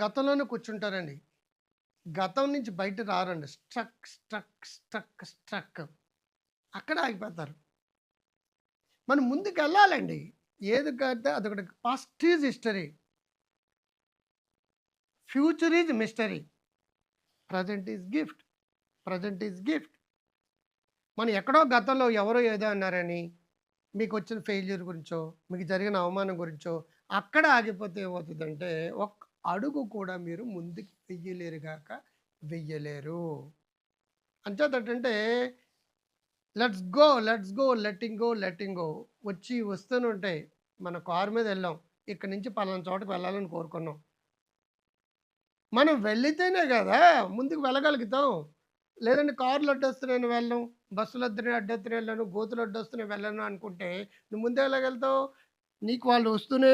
గతంలోనే కూర్చుంటారండి. గతం నుంచి బయట రారండి. స్ట్రక్, స్ట్రక్, స్ట్రక్, స్ట్రక్ అక్కడే ఆగిపోతారు. మనం ముందుకెళ్ళాలండి. ఏది కడితే అదొకటి. Past is history. Future is mystery. Present is gift. Present is gift. మనం ఎక్కడో గతంలో ఎవరో ఏదో అన్నారని, మీకొచ్చిన ఫెయిల్యూర్ గురించో, మీకు జరిగిన అవమానం గురించో అక్కడ ఆగిపోతే ఏమవుతుందంటే, ఒక్క అడుగు కూడా మీరు ముందుకు వెయ్యలేరు గాక వెయ్యలేరు. అంచేతేంటంటే let's go, let's go, letting go, letting go వస్తూనే ఉంటాయి. మన కారు మీద వెళ్ళాం. ఇక్కడి నుంచి పలానా చోటకి వెళ్ళాలని కోరుకున్నాం. మనం వెళ్ళితేనే గదా ముందుకు వెళ్ళగలుగుతాం. లేదంటే కార్లు అడ్డొస్తున్నాయని వెళ్ళను, బస్సులు అడ్డొస్తున్నాయి వెళ్ళను, గోతులు అడ్డొస్తున్నాయి వెళ్ళను అనుకుంటే నువ్వు ముందే ఎలాగెళ్తావు? నీకు వాళ్ళు వస్తూనే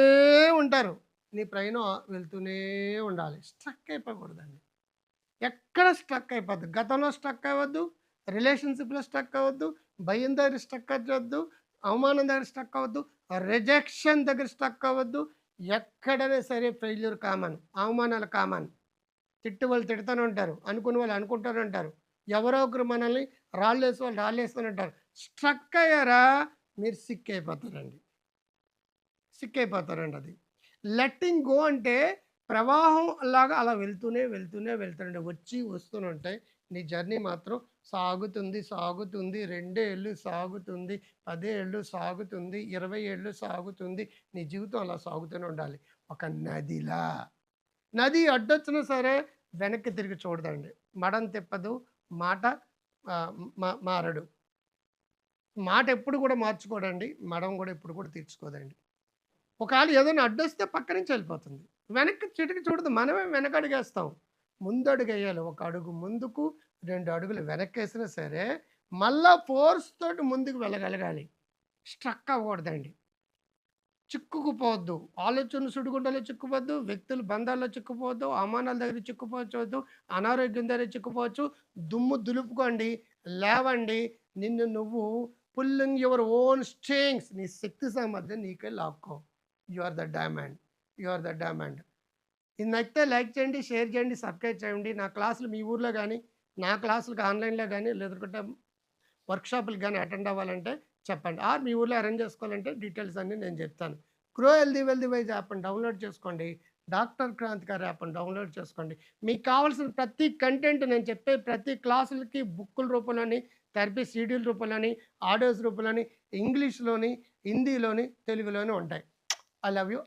ఉంటారు. నీ ప్రయాణం వెళ్తూనే ఉండాలి. స్ట్రక్ అయిపోకూడదండి. ఎక్కడ స్ట్రక్ అయిపోద్దు. గతంలో స్ట్రక్ అవ్వద్దు, రిలేషన్‌షిప్‌లో స్ట్రక్ అవ్వద్దు, భయం దగ్గర స్ట్రక్ అవ్వద్దు, అవమానం దగ్గర స్ట్రక్ అవ్వద్దు, రిజెక్షన్ దగ్గర స్ట్రక్ అవ్వద్దు. ఎక్కడైనా సరే ఫెయిల్యూర్ కామన్, అవమానాలు కామన్. వాళ్ళు తిడతానే ఉంటారు. అనుకునే వాళ్ళు అనుకుంటూనే ఉంటారు. ఎవరో ఒకరు మనల్ని రాళ్ళేసి వాళ్ళు రాళ్ళేస్తూనే ఉంటారు. స్ట్రక్ అయ్యారా మీరు సిక్ అయిపోతారండి. సిక్ అయిపోతారండి అది. లెట్టింగ్ గో అంటే ప్రవాహం లాగా అలా వెళ్తూనే, వెళ్తూనే, వెళ్తూనే వచ్చి వస్తూనే ఉంటాయి. నీ జర్నీ మాత్రం సాగుతుంది, సాగుతుంది. 2 ఏళ్ళు సాగుతుంది, 10 ఏళ్ళు సాగుతుంది, 20 ఏళ్ళు సాగుతుంది. నీ జీవితం అలా సాగుతూనే ఉండాలి. ఒక నదిలా. నది అడ్డొచ్చినా సరే వెనక్కి తిరిగి చూడదండి. మడం తిప్పదు, మాట మారడు. మాట ఎప్పుడు కూడా మార్చుకోడండి. మడం కూడా ఎప్పుడు కూడా తీర్చుకోదండి. ఒకవేళ ఏదైనా అడ్డొస్తే పక్క నుంచి వెళ్ళిపోతుంది. వెనక్కి చిటికి చూడదు. మనమే వెనకడుగేస్తాం. ముందడుగేయాలి. ఒక అడుగు ముందుకు, 2 అడుగులు వెనక్కేసినా సరే, మళ్ళా ఫోర్స్ తోటి ముందుకు వెళ్ళగలగాలి. స్ట్రక్ అవ్వకూడదండి. చిక్కుకుపోవద్దు. ఆలోచనలు సుడిగుండంలో చిక్కుపోవద్దు. వ్యక్తులు బంధాల్లో చిక్కుపోవద్దు. అవమానాల దగ్గర చిక్కుపోవచ్చొద్దు. అనారోగ్యం దగ్గర చిక్కుపోవచ్చు. దుమ్ము దులుపుకోండి. లేవండి. నిన్ను నువ్వు పుల్లింగ్ యువర్ ఓన్ స్ట్రింగ్స్. నీ శక్తి సామర్థ్యం నీకే లాక్కో. You are the diamond. You are the diamond. ఇది నచ్చితే లైక్ చేయండి, షేర్ చేయండి, సబ్స్క్రైబ్ చేయండి. నా క్లాసులు మీ ఊర్లో గానీ, నా క్లాసులకు ఆన్‌లైన్‌లో గానీ, లేదంటే వర్క్షాపులకు గానీ అటెండ్ అవ్వాలంటే చెప్పండి. ఆర్ మీ ఊర్లో అరేంజ్ చేసుకోవాలంటే డీటెయిల్స్ అన్నీ నేను చెప్తాను. గ్రో హెల్తీ వెల్తీ వైజ్ యాప్‌ని డౌన్‌లోడ్ చేసుకోండి. డాక్టర్ క్రాంతి గారి యాప్‌ని డౌన్‌లోడ్ చేసుకోండి. మీకు కావాల్సిన ప్రతి కంటెంట్ నేను చెప్పే ప్రతి క్లాసులకి బుక్కుల రూపంలోని, థెరపీ సీడీల రూపంలోని, ఆడియోస్ రూపంలోని, ఇంగ్లీష్‌లోని, హిందీలోని, తెలుగులోని ఉంటాయి. I love you.